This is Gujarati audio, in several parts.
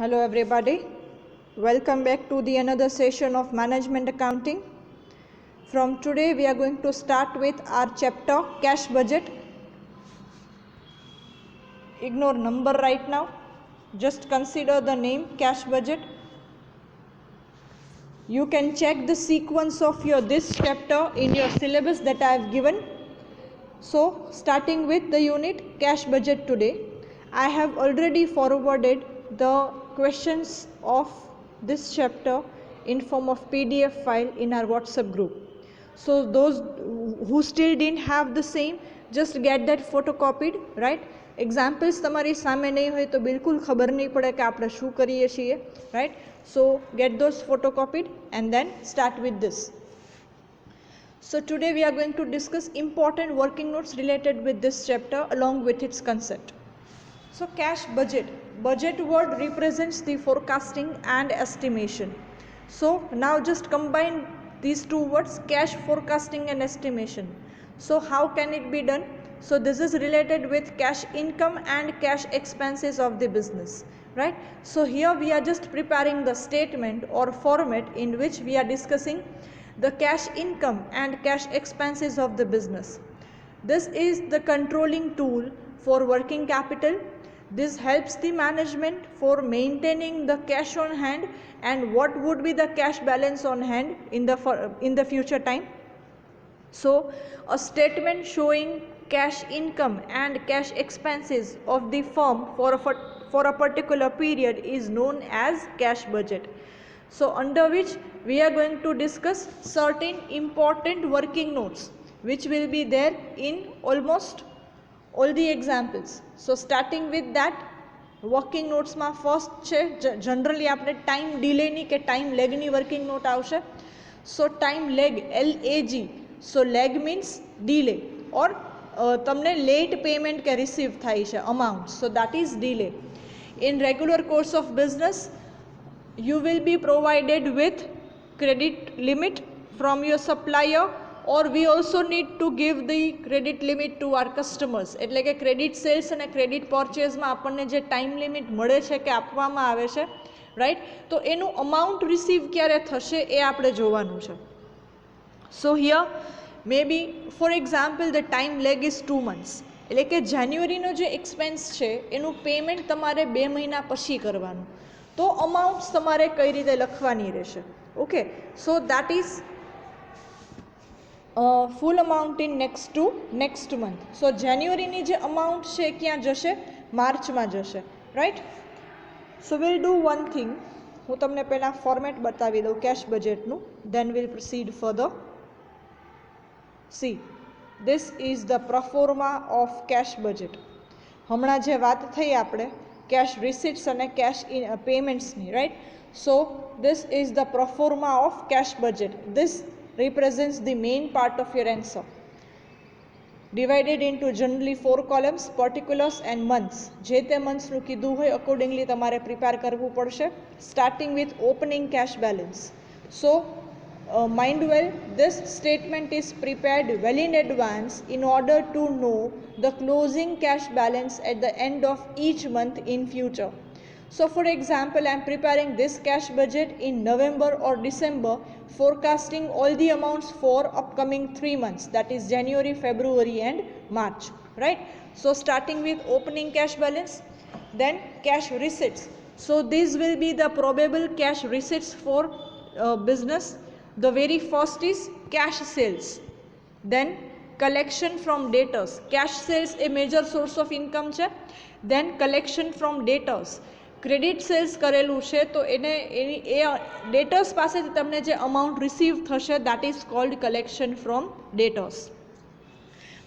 Hello everybody, welcome back to the another session of management accounting. From today we are going to start with our chapter cash budget. Ignore number right now, just consider the name cash budget. You can check the sequence of this chapter in your syllabus that I have given. So starting with the unit cash budget today, I have already forwarded the questions of this chapter in form of PDF file in our WhatsApp group. So those who still didn't have the same, just get that photocopied, right? Examples તમારી સામે નહીં હોય તો બિલકુલ ખબર નહીં પડે કે આપણે શું કરીએ છીએ, right? So get those photocopied and then start with this. So today we are going to discuss important working notes related with this chapter along with its concept. So cash budget. Budget word represents the forecasting and estimation. So now just combine these two words, cash forecasting and estimation. So how can it be done? So this is related with cash income and cash expenses of the business, right? So here we are just preparing the statement or format in which we are discussing the cash income and cash expenses of the business. This is the controlling tool for working capital. This helps the management for maintaining the cash on hand and what would be the cash balance on hand in the future time. So a statement showing cash income and cash expenses of the firm for a particular period is known as cash budget. So under which we are going to discuss certain important working notes which will be there in almost all the examples. So starting with that, working notes માં first છે generally આપણે time delay ની કે time lag ની working note આવશે. So time lag, LAG, so lag means delay or તમને late payment કે receive થાય છે amount, so that is delay. In regular course of business you will be provided with credit limit from your supplier or we also need to give the credit limit to our customers. એટલે કે credit sales અને credit purchase માં આપણને જે time limit મળે છે કે આપવામાં આવે છે, right? તો એનું amount receive ક્યારે થશે એ આપણે જોવાનું છે. So here maybe for example the time lag is 2 months. એટલે કે જાન્યુઆરીનો જે એક્સપેન્સ છે એનું પેમેન્ટ તમારે 2 મહિના પછી કરવાનું. તો અમાઉન્ટ્સ તમારે કઈ રીતે લખવાની રહેશે, okay? So that is full amount in next month. So જાન્યુઆરીની જે અમાઉન્ટ છે ક્યાં જશે? માર્ચમાં જશે, right? So will do one thing, હું તમને પહેલાં ફોર્મેટ બતાવી દઉં કેશ બજેટનું, then will proceed further. See, this is the proforma of cash budget. હમણાં જે વાત થઈ આપણે cash receipts and cash payments ni, right? So this is the proforma of cash budget. This represents the main part of your answer, divided into generally 4 columns, particulars and months. જે તે months નું કીધું હોય accordingly તમારે prepare કરવું પડશે, starting with opening cash balance. So mind well, this statement is prepared well in advance in order to know the closing cash balance at the end of each month in future. So for example, I am preparing this cash budget in November or December, forecasting all the amounts for upcoming 3 months, that is January, February and March, right? So starting with opening cash balance, then cash receipts. So these will be the probable cash receipts for business. The very first is cash sales, then collection from debtors. Cash sales a major source of income છે. Then collection from debtors. Credit sales કરેલું છે તો એને એ ડેટર્સ પાસેથી તમને જે અમાઉન્ટ રિસીવ થશે that is called collection from debtors.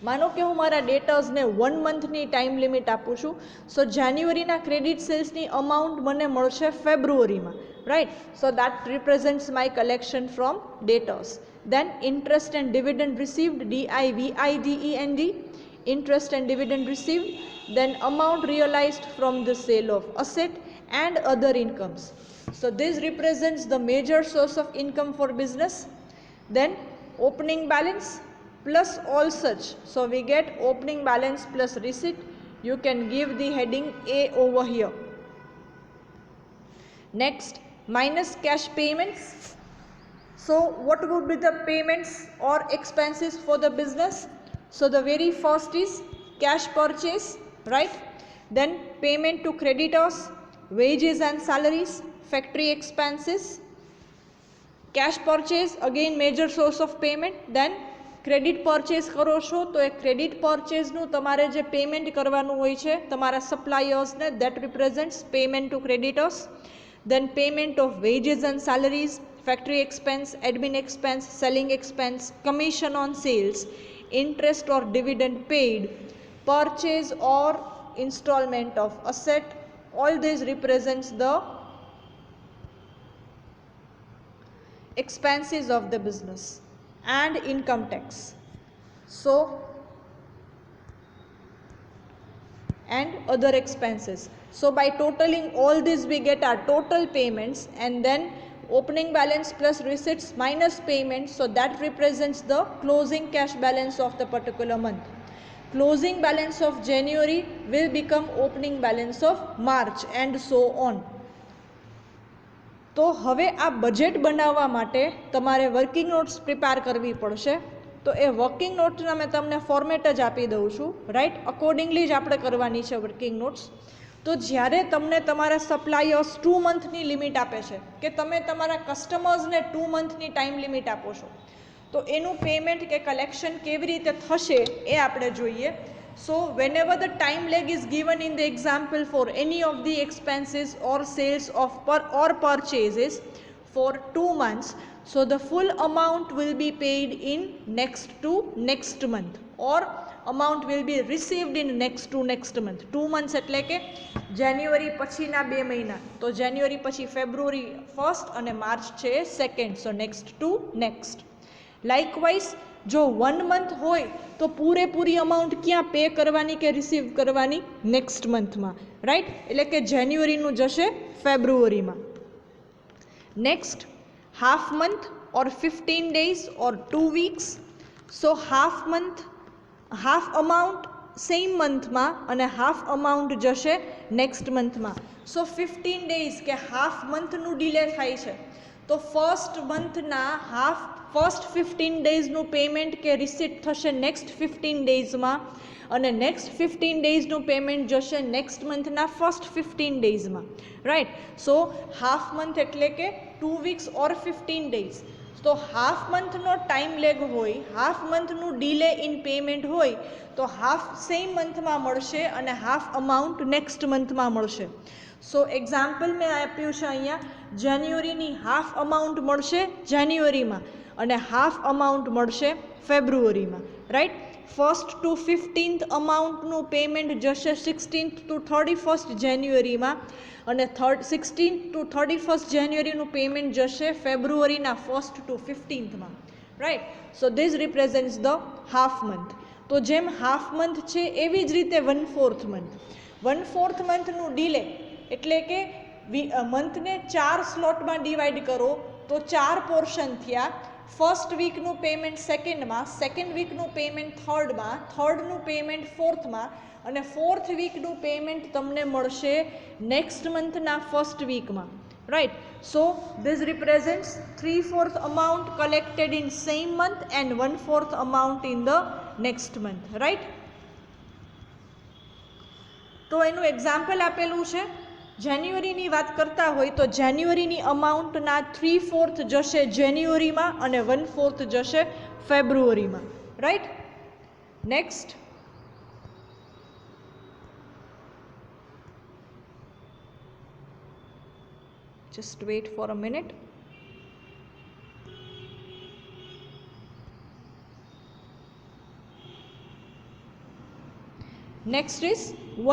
માનો કે હું મારા ડેટર્સને 1 મંથની ટાઈમ લિમિટ આપું છું. સો જાન્યુઆરીના ક્રેડિટ સેલ્સની અમાઉન્ટ મને મળશે ફેબ્રુઆરીમાં, right? So that represents my collection from debtors. Then interest and dividend received, DIVIDEND, interest and dividend received. Then amount realized from the sale of asset and other incomes. So this represents the major source of income for business. Then opening balance plus all such. So we get opening balance plus receipt. You can give the heading A over here. Next, minus cash payments. So what would be the payments or expenses for the business? So the very first is cash purchase, right? Then payment to creditors, wages and salaries, factory expenses. Cash purchase, again major source of payment. Then credit purchase કરો છો તો એ ક્રેડિટ પરચેસનું તમારે જે પેમેન્ટ કરવાનું હોય છે તમારા સપ્લાયર્સને, that represents payment to creditors. Then payment of wages and salaries, factory expense, admin expense, selling expense, commission on sales, interest or dividend paid, purchase or installment of asset. All this represents the expenses of the business. And income tax. So, and other expenses. So by totaling all this we get our total payments, and then opening balance plus receipts minus payments, so that represents the closing cash balance of the particular month. Closing balance of January will become opening balance of March, and so on. તો હવે આ બજેટ બનાવવા માટે તમારે વર્કિંગ નોટ્સ પ્રિપેર કરવી પડશે. તો એ વર્કિંગ નોટ્સના મેં તમને ફોર્મેટ જ આપી દઉં છું, રાઈટ? અકોર્ડિંગલી જ આપણે કરવાની છે વર્કિંગ નોટ્સ. તો જ્યારે તમને તમારા સપ્લાયર્સ 2 મંથની લિમિટ આપે છે કે તમે તમારા કસ્ટમર્સને 2 મંથની ટાઈમ લિમિટ આપો છો, તો એનું પેમેન્ટ કે કલેક્શન કેવી રીતે થશે એ આપણે જોઈએ. So whenever the time lag is given in the example for any of the expenses or sales of or purchases for 2 months, so the full amount will be paid in next month, or amount will be received in next month. 2 months એટલે કે જાન્યુઆરી પછીના 2 મહિના, તો જાન્યુઆરી પછી ફેબ્રુઆરી 1st અને માર્ચ છે 2nd, so next to next. Likewise, જો 1 મંથ હોય તો પૂરેપૂરી અમાઉન્ટ ક્યાં પે કરવાની કે રિસીવ કરવાની? નેક્સ્ટ મંથમાં, રાઈટ? એટલે કે જાન્યુઆરીનું જશે ફેબ્રુઆરીમાં. Next, half month or 15 days or 2 weeks. So half month, half amount same મંથમાં અને હાફ અમાઉન્ટ જશે નેક્સ્ટ મંથમાં. સો 15 days કે હાફ મંથનું ડિલે થાય છે, તો ફર્સ્ટ મંથના ફર્સ્ટ 15 daysનું પેમેન્ટ કે રિસીટ થશે નેક્સ્ટ 15 daysમાં, અને નેક્સ્ટ 15 daysનું પેમેન્ટ જશે નેક્સ્ટ મંથના ફર્સ્ટ 15 daysમાં, રાઈટ? સો હાફ મંથ એટલે કે 2 weeks ઓર 15 days. તો હાફ મંથનો ટાઈમ લેગ હોય, હાફ મંથનું ડીલે ઇન પેમેન્ટ હોય, તો હાફ સેમ મંથમાં મળશે અને હાફ અમાઉન્ટ નેક્સ્ટ મંથમાં મળશે. સો એક્ઝામ્પલ મેં આપ્યું છે અહીંયા, જાન્યુઆરીની હાફ અમાઉન્ટ મળશે જાન્યુઆરીમાં અને હાફ અમાઉન્ટ મળશે ફેબ્રુઆરીમાં, right? 1st to 15th અમાઉન્ટનું payment જશે 16th to 31st જાન્યુઆરીમાં, અને 16th to 31st જાન્યુઆરીનું પેમેન્ટ જશે ફેબ્રુઆરીના 1st to 15thમાં, right? So this represents the half month. તો જેમ હાફ મંથ છે એવી જ રીતે 1/4 મંથ. 1/4 મંથનું ડીલે એટલે કે મંથને 4 સ્લોટમાં ડિવાઈડ કરો તો 4 પોર્શન થયા. ફર્સ્ટ વીકનું પેમેન્ટ સેકન્ડમાં, સેકન્ડ વીકનું પેમેન્ટ થર્ડમાં, થર્ડનું પેમેન્ટ ફોર્થમાં, અને ફોર્થ વીકનું પેમેન્ટ તમને મળશે નેક્સ્ટ મંથના ફર્સ્ટ વીકમાં, right? So this represents 3/4 amount collected in same month and 1/4 amount in the next month, right? તો એનું એક્ઝામ્પલ આપેલું છે. જાન્યુઆરીની વાત કરતા હોય તો જાન્યુઆરીની અમાઉન્ટના 3/4 જશે જાન્યુઆરીમાં અને 1/4 જશે ફેબ્રુઆરીમાં, right? Next, just wait for a minute. Next is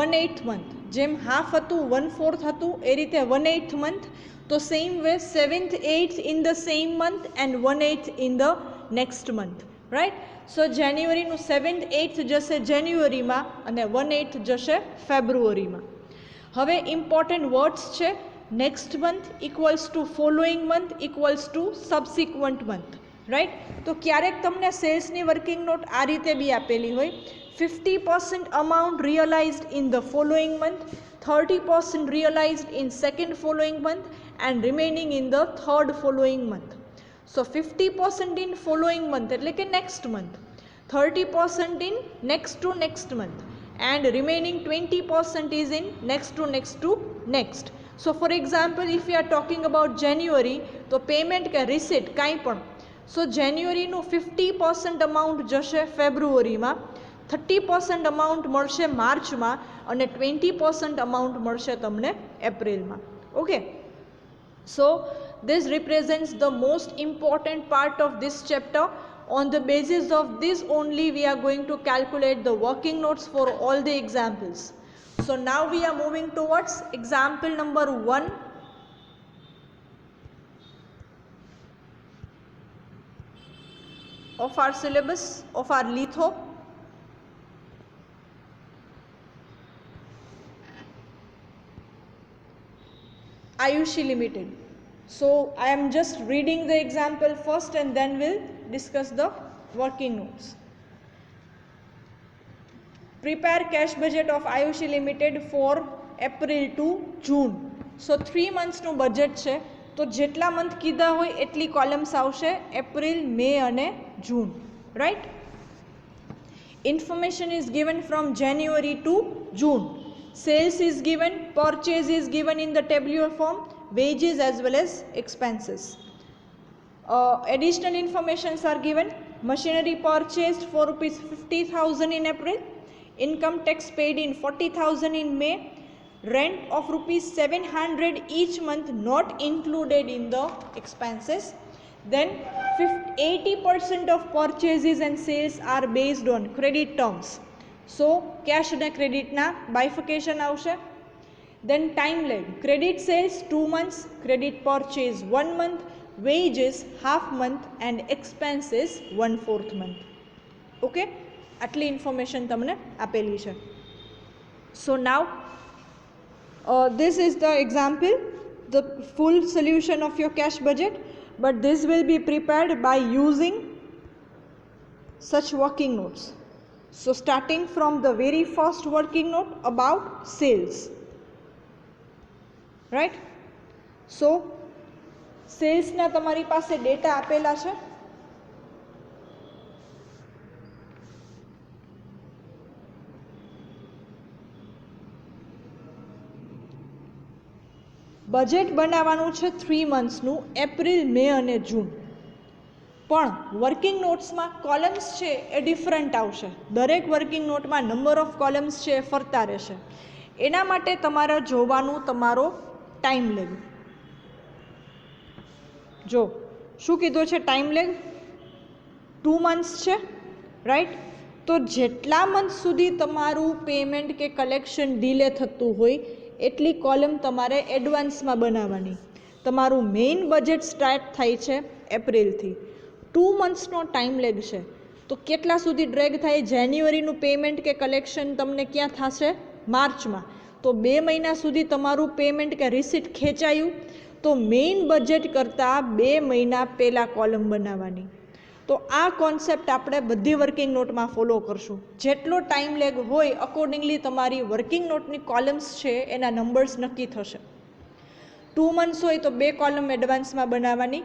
1/8 month. જેમ હાફ હતું 1/4 હતું એ રીતે 1/8 મંથ. તો same way 7th 8th in the same month and 1/8 in the next month, right? So જાન્યુઆરીનું 7th 8th જશે જાન્યુઆરીમાં અને 1/8 જશે ફેબ્રુઆરીમાં. હવે ઇમ્પોર્ટન્ટ વર્ડ્સ છે. Next month equals to following month equals to subsequent month, right? તો ક્યારેક તમને સેલ્સની વર્કિંગ નોટ આ રીતે બી આપેલી હોય, 50% amount realized in the following month, 30% realized in second following month and remaining in the third following month. So 50% in following month એટલે કે next month, 30% in next to next month and remaining 20% is in next to next. So for example, if we are talking about January, તો payment કે receipt કાંઈ પણ, so January નું 50% amount જશે ફેબ્રુઆરીમાં, 30% amount મળશે માર્ચમાં અને 20% amount મળશે તમને એપ્રિલમાં. Okay, so this represents the most important part of this chapter. On the basis of this only we are going to calculate the working notes for all the examples. So now we are moving towards example number 1. Of our syllabus, of our litho. Ayushi Limited. So I am just reading the example first and then we'll discuss the working notes. Prepare cash budget of Ayushi Limited for April to June. So 3 months નું બજેટ છે, તો જેટલા મંથ કીધા હોય એટલી કોલમ્સ આવશે, એપ્રિલ, મે અને જૂન, right. Information is given from January to June. Sales is given, purchase is given in the tabular form, wages as well as expenses. Additional informations are given. Machinery purchased for rupees 50,000 in April, income tax paid in 40,000 in May, rent of rupees 700 each month not included in the expenses. Then 80% of purchases and sales are based on credit terms. So cash and credit na bifurcation avse. Then time lag, credit sales 2 months, credit purchase 1 month, wages half month and expenses 1/4 month. Okay, આટલી ઇન્ફોર્મેશન તમને આપેલી છે. So now this is the example, the full solution of your cash budget, but this will be prepared by using such working notes. So starting from the very first working note about sales, right? So sales ના તમારી પાસે ડેટા આપેલા છે. બજેટ બનાવવાનું છે 3 મંથ્સનું, એપ્રિલ, મે અને જૂન. પણ વર્કિંગ નોટ્સમાં કોલમ્સ છે એ ડિફરન્ટ આવશે. દરેક વર્કિંગ નોટમાં નંબર ઓફ કોલમ્સ છે એ ફરતા રહેશે. એના માટે તમારે જોવાનું તમારો ટાઈમ લેગ. જો શું કીધું છે, ટાઈમ લેગ 2 મંથ્સ છે, રાઈટ. તો જેટલા મંથ સુધી તમારું પેમેન્ટ કે કલેક્શન ડીલે થતું હોય એટલી કોલમ તમારે એડવાન્સમાં બનાવવાની. તમારું મેઇન બજેટ સ્ટાર્ટ થાય છે એપ્રિલથી. 2 મંથ્સનો ટાઈમ લેગ છે, તો કેટલા સુધી ડ્રેગ થાય? જાન્યુઆરીનું પેમેન્ટ કે કલેક્શન તમને ક્યાં થશે? માર્ચમાં. તો 2 મહિના સુધી તમારું પેમેન્ટ કે રિસીટ ખેંચાયું, તો મેઇન બજેટ કરતાં 2 મહિના પહેલાં કોલમ બનાવવાની. તો આ કોન્સેપ્ટ આપણે બધી વર્કિંગ નોટમાં ફોલો કરશું. જેટલો ટાઈમ લેગ હોય અકોર્ડિંગલી તમારી વર્કિંગ નોટની કોલમ્સ છે એના નંબર્સ નક્કી થશે. 2 મંથ્સ હોય તો 2 કોલમ એડવાન્સમાં બનાવવાની,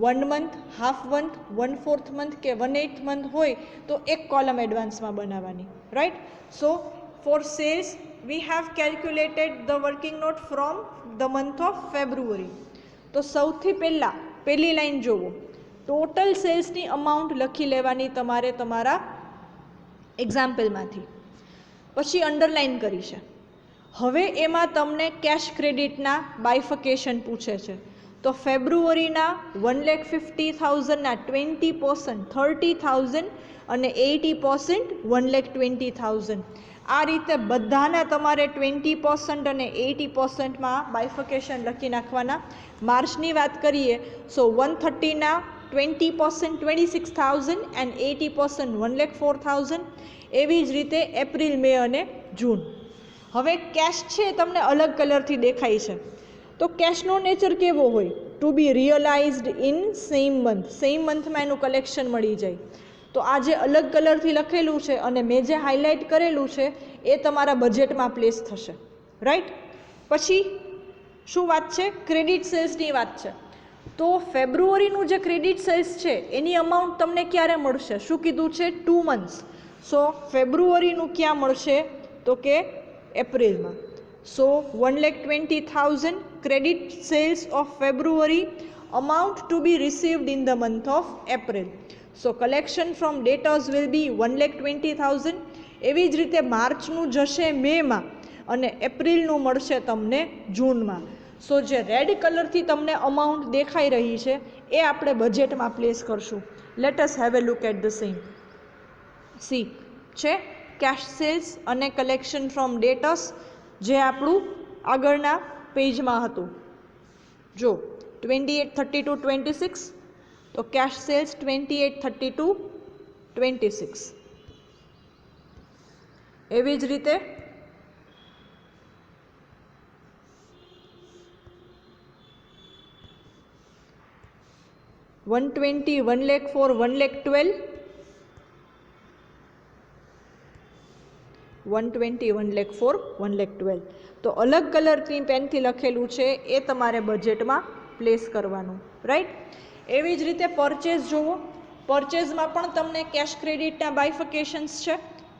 1 મંથ, હાફ મંથ, 1/4 મંથ કે 1/8 મંથ હોય તો 1 કોલમ એડવાન્સમાં બનાવવાની, right. So for sales we have calculated the working note from the month of February. તો સૌથી પહેલી લાઈન જોવો, ટોટલ સેલ્સની અમાઉન્ટ લખી લેવાની તમારે તમારા એક્ઝામ્પલમાંથી, પછી અંડરલાઇન કરી છે. હવે એમાં તમને કેશ ક્રેડિટના બાયફિકેશન પૂછે છે. તો ફેબ્રુઆરીના 1,50,000ના 20%, 30,000 અને 80% 1,20,000. આ રીતે બધાના તમારે 20% અને 80%માં બાયફિકેશન લખી નાખવાના. માર્ચની વાત કરીએ સો 130ના 20% 26,000 and 80% 1,04,000. એવી જ રીતે એપ્રિલ, મે અને જૂન. હવે કેશ છે તમને અલગ કલરથી દેખાય છે, તો કેશનો નેચર કેવો હોય? To be realised in same month. Same મંથમાં એનું કલેક્શન મળી જાય. તો આ જે અલગ કલરથી લખેલું છે અને મેં જે હાઇલાઇટ કરેલું છે એ તમારા બજેટમાં પ્લેસ થશે, રાઈટ. પછી શું વાત છે? ક્રેડિટ સેલ્સની વાત છે. તો ફેબ્રુઆરીનું જે ક્રેડિટ સેલ્સ છે એની અમાઉન્ટ તમને ક્યારે મળશે? શું કીધું છે? 2 મંથ્સ. સો ફેબ્રુઆરીનું ક્યાં મળશે? તો કે એપ્રિલમાં. સો 1,20,000 credit sales of February amount to be received in the month of April. So collection from debtors will be 1,20,000. એવી જ રીતે માર્ચનું જશે મેમાં અને એપ્રિલનું મળશે તમને જૂનમાં. સો જે રેડ કલરથી તમને અમાઉન્ટ દેખાઈ રહી છે એ આપણે બજેટમાં પ્લેસ કરશું. Let us have a look at the same. C છે કેશ સેલ્સ અને કલેક્શન ફ્રોમ ડેટર્સ, જે આપણું આગળના પેજમાં હતું. જો 28, 32, 26, તો કેશ સેલ્સ 28, 32, 26. એવી જ રીતે 120, 1,04,000, 1,12,000, 120, 1,04,000, 1,12,000. તો અલગ કલરની પેનથી લખેલું છે એ તમારે બજેટમાં પ્લેસ કરવાનું, રાઈટ. એવી જ રીતે પરચેઝ જુઓ. પરચેઝમાં પણ તમને કેશ ક્રેડિટના બાયફિકેશન્સ છે,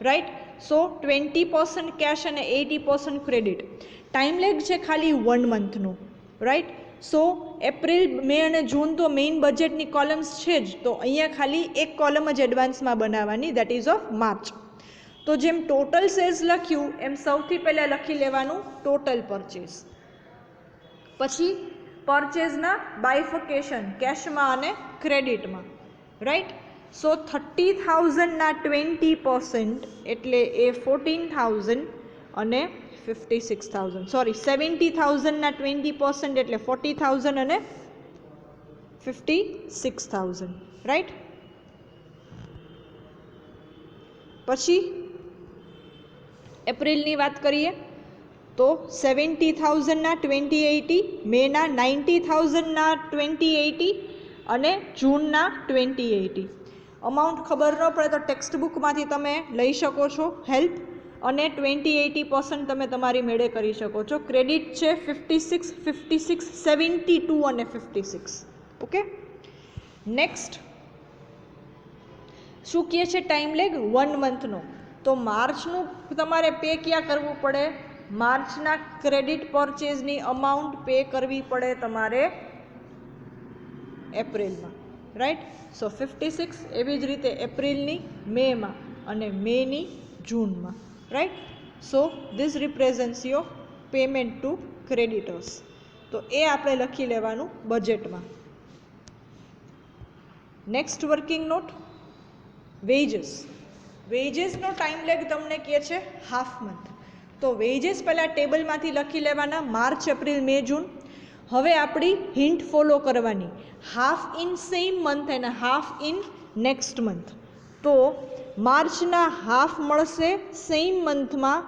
રાઈટ. સો 20% કેશ અને 80% ક્રેડિટ. ટાઈમ લેગ છે ખાલી 1 મંથનું, રાઈટ. સો એપ્રિલ, મે અને જૂન તો મેઇન બજેટની કોલમ્સ છે જ, તો અહીંયા ખાલી એક કોલમ જ એડવાન્સમાં બનાવવાની, દેટ ઇઝ ઓફ માર્ચ. તો જેમ ટોટલ સેલ્સ લખ્યું એમ સૌથી પહેલાં લખી લેવાનું ટોટલ પરચેઝ. પછી પરચેઝના બાયફિકેશન કેશમાં અને ક્રેડિટમાં, રાઈટ. સો 30,000ના 20% એટલે એ 14,000 અને 56,000. સોરી, 70,000ના 20% એટલે 40,000 અને 56,000, રાઈટ. પછી એપ્રિલની વાત કરીએ તો 70,000ના 2080, મેના 90,000ના 2080 અને જૂનના 2080. અમાઉન્ટ ખબર ન પડે તો ટેક્સ્ટ બુકમાંથી તમે લઈ શકો છો હેલ્પ, અને 20-80% તમે તમારી મેળે કરી શકો છો. ક્રેડિટ છે 56, 56, 72 અને 56. ઓકે. નેક્સ્ટ શું કહે છે? ટાઈમ લેગ 1 મંથનો. તો માર્ચનું તમારે પે ક્યાં કરવું પડે? માર્ચના ક્રેડિટ પરચેઝની અમાઉન્ટ પે કરવી પડે તમારે એપ્રિલમાં, રાઈટ. સો 56. એવી જ રીતે એપ્રિલની મેમાં અને મેની જૂનમાં, right. So this represents your payment to creditors. તો એ આપણે લખી લેવાનું બજેટમાં. Next working note, wages. વેજીસનો ટાઈમ લેગ તમને કહે છે હાફ મંથ. તો વેજીસ પહેલાં ટેબલમાંથી લખી લેવાના, માર્ચ, એપ્રિલ, મે, જૂન. હવે આપણી હિન્ટ ફોલો કરવાની, હાફ ઇન સેમ મંથ અને હાફ ઇન નેક્સ્ટ મંથ. તો માર્ચના હાફ મળશે સેમ મંથમાં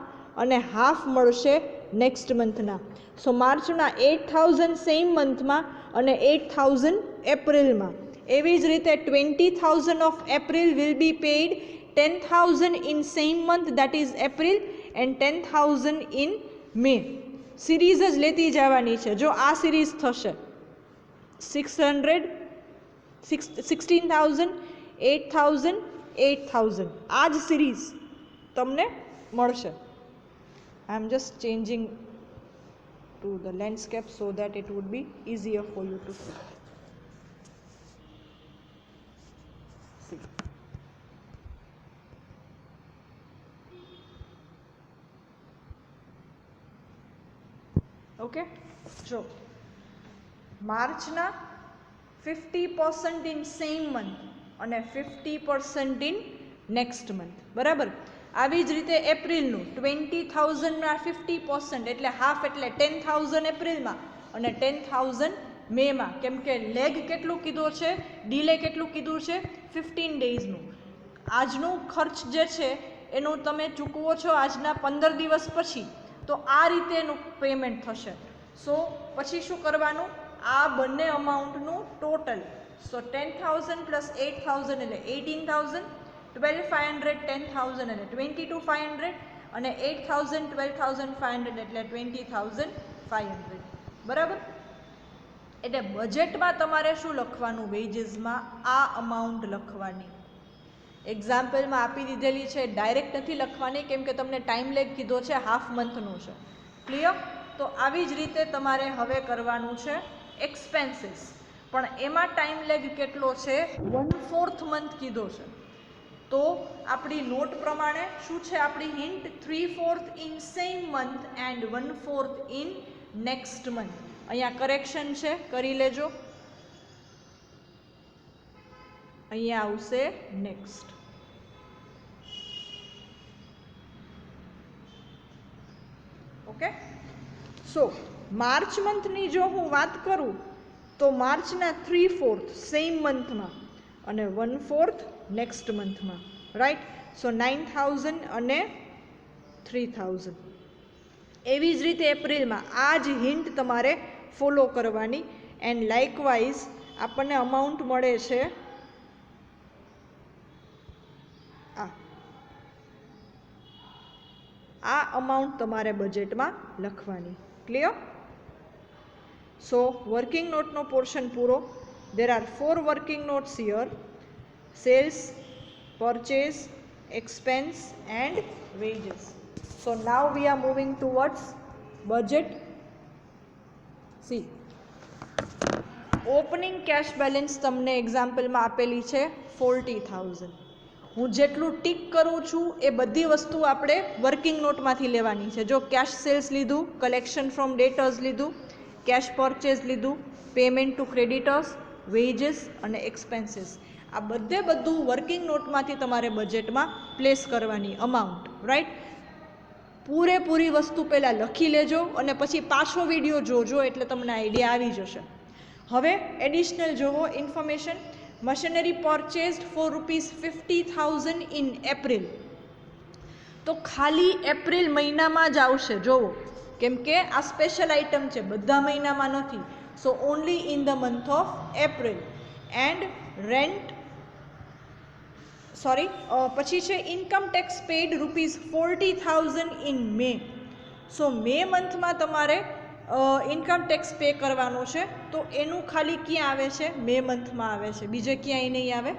અને હાફ મળશે નેક્સ્ટ મંથના. સો માર્ચના 8,000 સેમ મંથમાં અને 8,000 એપ્રિલમાં. એવી જ રીતે 20,000 of April will be paid 10,000 in same month, that is April, and 10,000 in May. Series જ લેતી જવાની છે. જો આ સિરીઝ થશે 600, 16,000, 8,000, 8,000, આ જ સિરીઝ તમને મળશે. I am just changing to the landscape so that it would be easier for you to see. Okay. જો માર્ચના 50% ઇન સેમ મંથ અને 50% ઇન નેક્સ્ટ મંથ, બરાબર. આવી જ રીતે એપ્રિલનું 20,000ના 50% એટલે હાફ એટલે 10,000 એપ્રિલમાં અને 10,000 મેમાં. કેમ કે લેગ કેટલું કીધું છે, ડીલે કેટલું કીધું છે? 15 ડેઝનું. આજનું ખર્ચ જે છે એનું તમે ચૂકવો છો આજના 15 દિવસ પછી, તો આ રીતે એનું પેમેન્ટ થશે. સો પછી શું કરવાનું? આ બંને અમાઉન્ટનું ટોટલ. સો 10,000 પ્લસ 8,000 એટલે 18,000, 12,500 10,000 એટલે 22,500 અને 8,000 12,500 એટલે 20,000 500 બરાબર. એટલે બજેટમાં તમારે શું લખવાનું, વેજીસમાં આ અમાઉન્ટ લખવાની. એક્ઝામ્પલમાં આપી દીધેલી છે, ડાયરેક્ટ નથી લખવાની કેમ કે તમને ટાઈમ લેગ કીધો છે હાફ મંથનો છે. ક્લિયર? તો આવી જ રીતે તમારે હવે કરવાનું છે એક્સપેન્સીસ, પણ એમાં ટાઈમ લેગ કેટલો છે, 1/4 મંથ કીધો છે. તો આપણી નોટ પ્રમાણે શું છે આપણી hint, 3/4 in same month and 1/4 in next month. અહીંયા કરેક્શન છે, કરી લેજો. અહીંયા આવશે નેક્સ્ટ. ઓકે. સો માર્ચ મંથની જો હું વાત કરું તો માર્ચના 3/4 સેમ મંથમાં અને 1/4 નેક્સ્ટ મંથમાં, રાઈટ. સો 9,000 અને 3,000. એવી જ રીતે એપ્રિલમાં આ જ હિન્ટ તમારે ફોલો કરવાની. એન્ડ લાઇકવાઇઝ આપણને અમાઉન્ટ મળે છે આ અમાઉન્ટ તમારે બજેટમાં લખવાની. ક્લિયર? સો વર્કિંગ નોટનો પોર્શન પૂરો. There are 4 working notes here: sales, purchase, expense and wages. So now we are moving towards budget. See, opening cash balance તમને એક્ઝામ્પલમાં આપેલી છે 40,000. હું જેટલું ટીક કરું છું એ બધી વસ્તુ આપણે વર્કિંગ નોટમાંથી લેવાની છે. જો કેશ સેલ્સ લીધું, કલેક્શન ફ્રોમ ડેટર્સ લીધું, કેશ પરચેઝ લીધું, પેમેન્ટ ટુ ક્રેડિટર્સ, વેજીસ અને એક્સપેન્સીસ, આ બધું વર્કિંગ નોટમાંથી તમારે બજેટમાં પ્લેસ કરવાની અમાઉન્ટ, રાઈટ. પૂરેપૂરી વસ્તુ પહેલાં લખી લેજો અને પછી પાછો વિડીયો જોજો એટલે તમને આઈડિયા આવી જશે. હવે એડિશનલ જોવો information. Machinery purchased for ₹50,000 in April. તો ખાલી એપ્રિલ મહિનામાં જ આવશે, જોવો, કેમ કે આ સ્પેશિયલ આઇટમ છે, બધા મહિનામાં નથી. So only in the month of April. And rent પછી છે income tax paid ₹40,000 in May. So May month તમારે ઇન્કમ ટેક્સ પે કરવાનો છે, તો એનું ખાલી ક્યાં આવે છે, મે મંથમાં આવે છે, બીજે ક્યાંય નહીં આવે.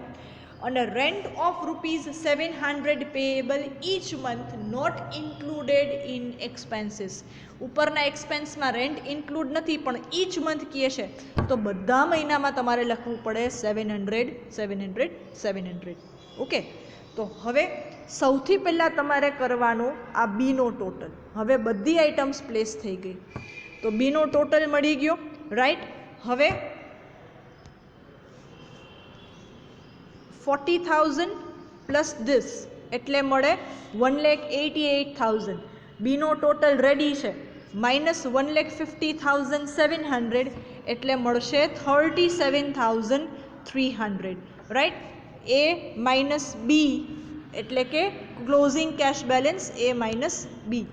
અને rent of ₹700 payable each month not included in expenses. ઉપરના એક્સપેન્સમાં રેન્ટ ઇન્ક્લુડ નથી, પણ ઈચ મંથ કહે છે તો બધા મહિનામાં તમારે લખવું પડે 700, 700, 700. ઓકે. તો હવે સૌથી પહેલાં તમારે કરવાનું આ બીનો ટોટલ. હવે બધી આઇટમ્સ પ્લેસ થઈ ગઈ, તો બીનો ટોટલ મળી ગયો, રાઈટ. હવે 40,000 પ્લસ ધીસ એટલે મળે 1,88,000. બીનો ટોટલ રેડી છે, માઇનસ 1,50,700 એટલે મળશે 37,300, રાઈટ. એ માઇનસ બી એટલે કે closing cash balance, A minus B.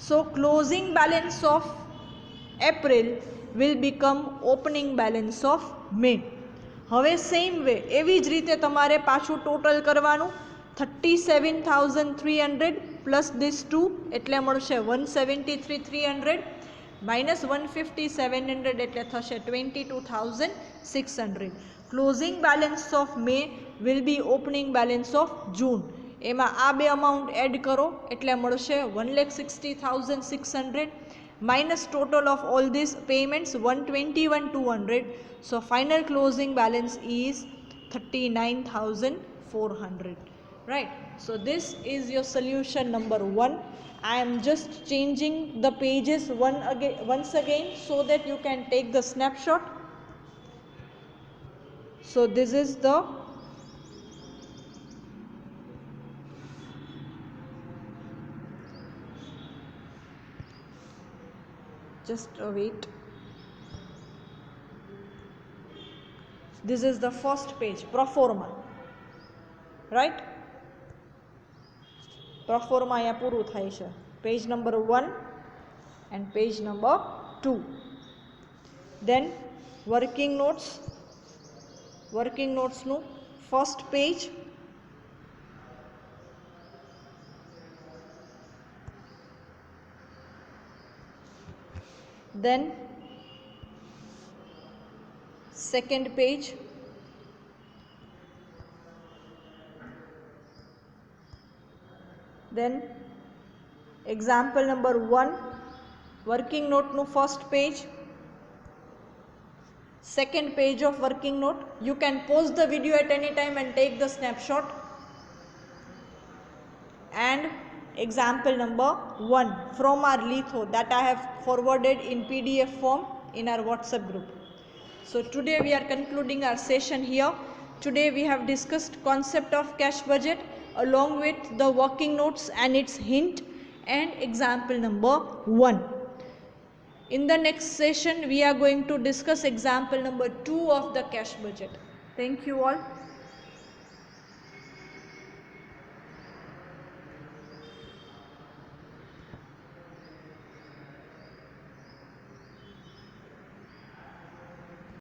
So closing balance of April will become opening balance of May. હવે સેમ વે એવી જ રીતે તમારે પાછું ટોટલ કરવાનું. 37,300 પ્લસ ધીસ 2 એટલે મળશે 173,300 માઇનસ 150,700 એટલે થશે 22,600. Closing balance of May will be opening balance of June. એમાં આ બે અમાઉન્ટ એડ કરો એટલે મળશે 1,60,600 minus total of all these payments 121,200. So final closing balance is 39,400, right. So this is your solution number 1. I am just changing the pages once again so that you can take the snapshot. So this is the just wait. This is the first page, pro forma, right. Pro forma અહીંયા પૂરું થાય છે. Page number 1 and page number 2. Then working notes નું first page, then second page, then example number 1, working note no first page, second page of working note. You can pause the video at any time and take the snapshot. And example number 1 from our litho that I have forwarded in PDF form in our WhatsApp group. So today we are concluding our session here. Today we have discussed concept of cash budget along with the working notes and its hint and example number 1. In the next session we are going to discuss example number 2 of the cash budget. Thank you all.